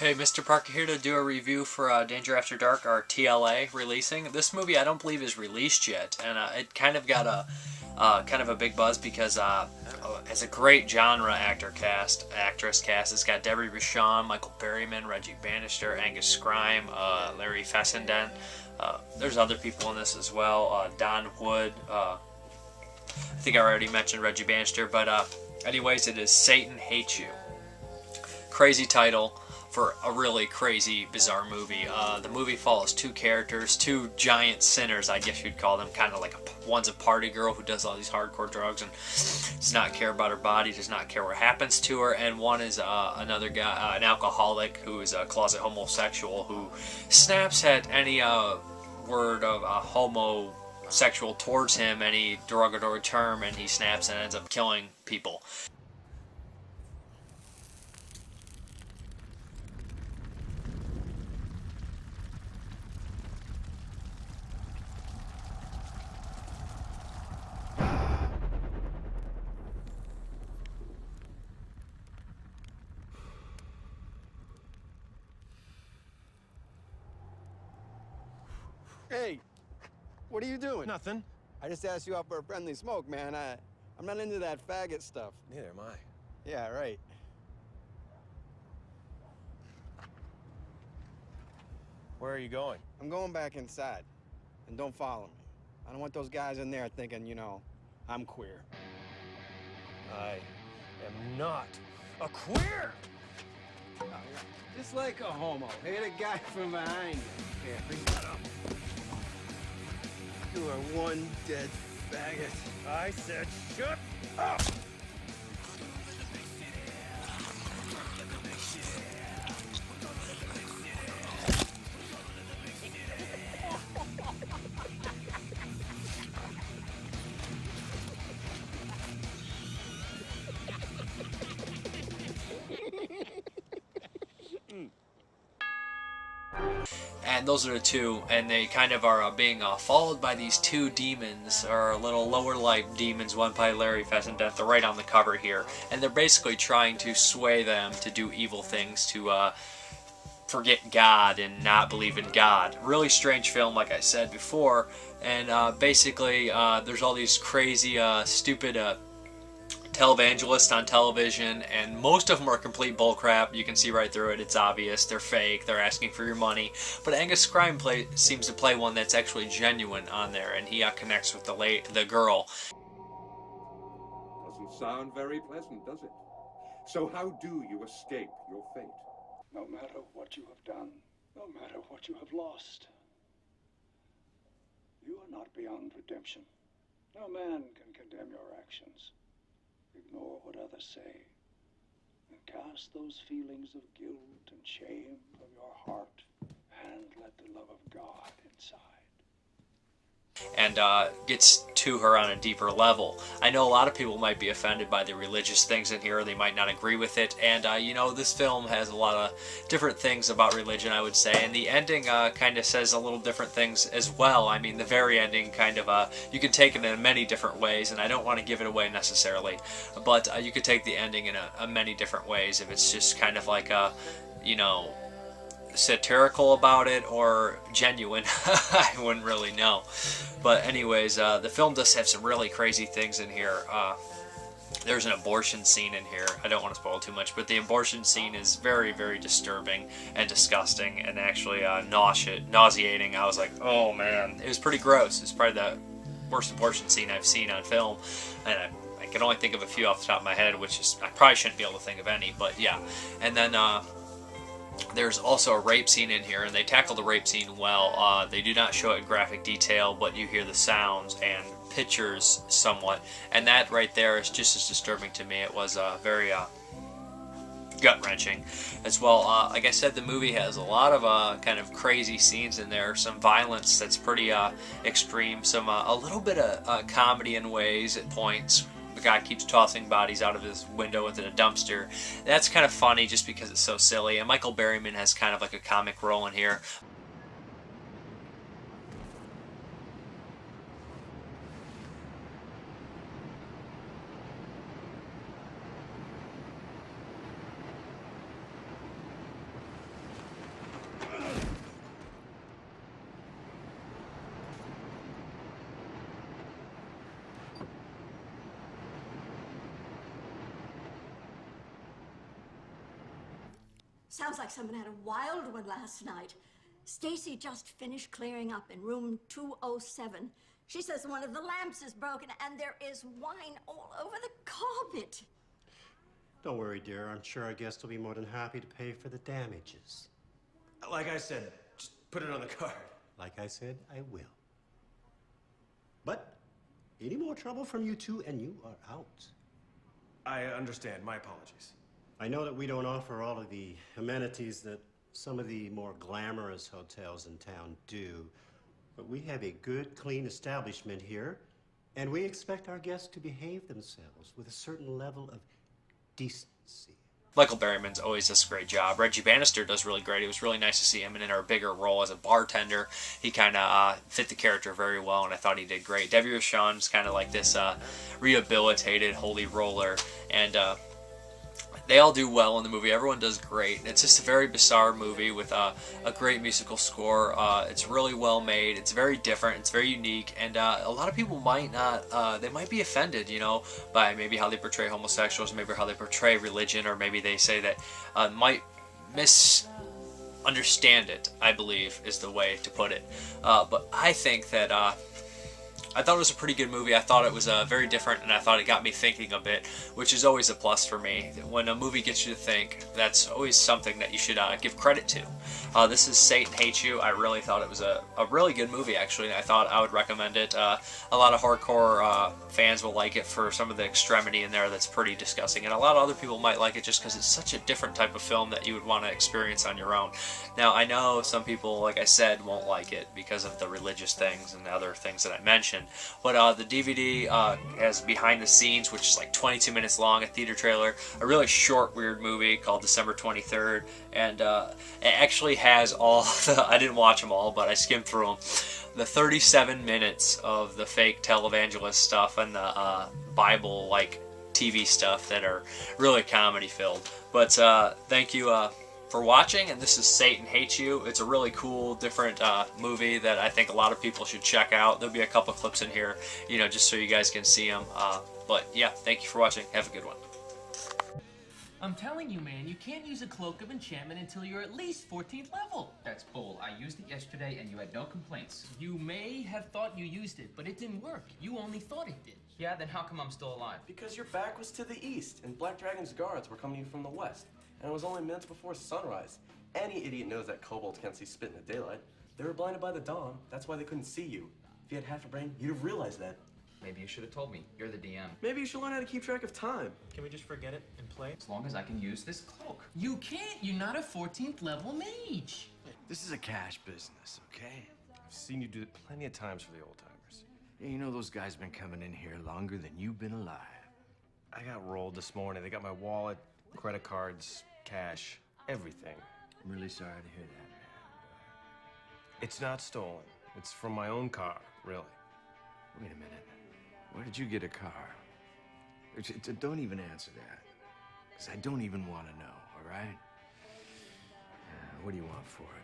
Hey, Mrparka here to do a review for Danger After Dark, or TLA, releasing. This movie I don't believe is released yet, and it kind of got a big buzz because it's a great genre actress cast. It's got Debbie Rochon, Michael Berryman, Reggie Bannister, Angus Scrimm, Larry Fessenden. There's other people in this as well. Don Wood. I think I already mentioned Reggie Bannister, but anyways, it is Satan Hates You. Crazy title for a really crazy, bizarre movie. The movie follows two characters, two giant sinners, I guess you'd call them, kind of like one's a party girl who does all these hardcore drugs and does not care about her body, does not care what happens to her, and one is another guy, an alcoholic who is a closet homosexual who snaps at any word of homosexual towards him, any derogatory term, and he snaps and ends up killing people. Hey, what are you doing? Nothing. I just asked you out for a friendly smoke, man. I'm not into that faggot stuff. Neither am I. Yeah, right. Where are you going? I'm going back inside. And don't follow me. I don't want those guys in there thinking, you know, I'm queer. I am not a queer! Just like a homo. Hit a guy from behind you. Here, shut up. You are one dead faggot. I said shut up! And those are the two, and they kind of are being followed by these two demons, or little lower life demons, one by Larry Fessenden. They're right on the cover here, and they're basically trying to sway them to do evil things, to forget God and not believe in God. Really strange film, like I said before, and basically there's all these crazy, stupid televangelists on television, and most of them are complete bullcrap. You can see right through it. It's obvious. They're fake. They're asking for your money. But Angus Scrimm seems to play one that's actually genuine on there, and he connects with the girl. Doesn't sound very pleasant, does it? So how do you escape your fate? No matter what you have done, no matter what you have lost, you are not beyond redemption. No man can condemn your actions. Ignore what others say, and cast those feelings of guilt and shame from your heart, and let the love of God inside. And gets to her on a deeper level. I know a lot of people might be offended by the religious things in here, or they might not agree with it, and you know, this film has a lot of different things about religion, I would say, and the ending kind of says a little different things as well. I mean, the very ending kind of, you can take it in many different ways, and I don't want to give it away necessarily, but you could take the ending in many different ways, if it's just kind of like a, you know, satirical about it or genuine. I wouldn't really know. But anyways, the film does have some really crazy things in here. There's an abortion scene in here. I don't want to spoil too much, but the abortion scene is very, very disturbing and disgusting, and actually nauseating. I was like, oh man, it was pretty gross. It's probably the worst abortion scene I've seen on film, and I can only think of a few off the top of my head, which is, I probably shouldn't be able to think of any, but yeah. And then there's also a rape scene in here, and they tackle the rape scene well. They do not show it in graphic detail, but you hear the sounds and pictures somewhat, and that right there is just as disturbing to me. It was very gut-wrenching as well. Like I said, the movie has a lot of kind of crazy scenes in there, some violence that's pretty extreme, some a little bit of comedy in ways at points. The guy keeps tossing bodies out of his window into a dumpster. That's kind of funny just because it's so silly. And Michael Berryman has kind of like a comic role in here. Sounds like someone had a wild one last night. Stacy just finished clearing up in room 207. She says one of the lamps is broken and there is wine all over the carpet. Don't worry, dear. I'm sure our guest will be more than happy to pay for the damages. Like I said, just put it on the card. Like I said, I will. But any more trouble from you two and you are out. I understand. My apologies. I know that we don't offer all of the amenities that some of the more glamorous hotels in town do, but we have a good, clean establishment here, and we expect our guests to behave themselves with a certain level of decency. Michael Berryman's always does a great job. Reggie Bannister does really great. It was really nice to see him in a bigger role as a bartender. He kind of fit the character very well, and I thought he did great. Debbie Rochon's kind of like this rehabilitated holy roller, and they all do well in the movie. Everyone does great. It's just a very bizarre movie with a great musical score. It's really well made. It's very different. It's very unique. And a lot of people might not, they might be offended, you know, by maybe how they portray homosexuals, maybe how they portray religion, or maybe they say that might misunderstand it, I believe, is the way to put it. But I think that I thought it was a pretty good movie. I thought it was very different, and I thought it got me thinking a bit, which is always a plus for me. When a movie gets you to think, that's always something that you should give credit to. This is Satan Hates You. I really thought it was a really good movie, actually, and I thought I would recommend it. A lot of hardcore fans will like it for some of the extremity in there that's pretty disgusting, and a lot of other people might like it just because it's such a different type of film that you would want to experience on your own. Now, I know some people, like I said, won't like it because of the religious things and the other things that I mentioned. But the DVD has behind the scenes, which is like 22 minutes long, a theater trailer, a really short, weird movie called December 23rd, and it actually has all the, I didn't watch them all, but I skimmed through them, the 37 minutes of the fake televangelist stuff and the Bible-like TV stuff that are really comedy-filled. But thank you for watching, and this is Satan Hates You. It's a really cool, different movie that I think a lot of people should check out. There'll be a couple clips in here, you know, just so you guys can see them. But yeah, thank you for watching. Have a good one. I'm telling you, man, you can't use a Cloak of Enchantment until you're at least 14th level. That's bull. I used it yesterday and you had no complaints. You may have thought you used it, but it didn't work. You only thought it did. Yeah, then how come I'm still alive? Because your back was to the east, and Black Dragon's guards were coming in from the west. And it was only minutes before sunrise. Any idiot knows that kobolds can't see spit in the daylight. They were blinded by the dawn. That's why they couldn't see you. If you had half a brain, you'd have realized that. Maybe you should have told me. You're the DM. Maybe you should learn how to keep track of time. Can we just forget it and play? As long as I can use this cloak. You can't. You're not a 14th level mage. This is a cash business, okay? I've seen you do it plenty of times for the old timers. Yeah, you know those guys been coming in here longer than you've been alive. I got rolled this morning. They got my wallet, credit cards, cash, everything. I'm really sorry to hear that, man. It's not stolen. It's from my own car, really. Wait a minute. Where did you get a car? Don't even answer that. Because I don't even want to know, all right? What do you want for it?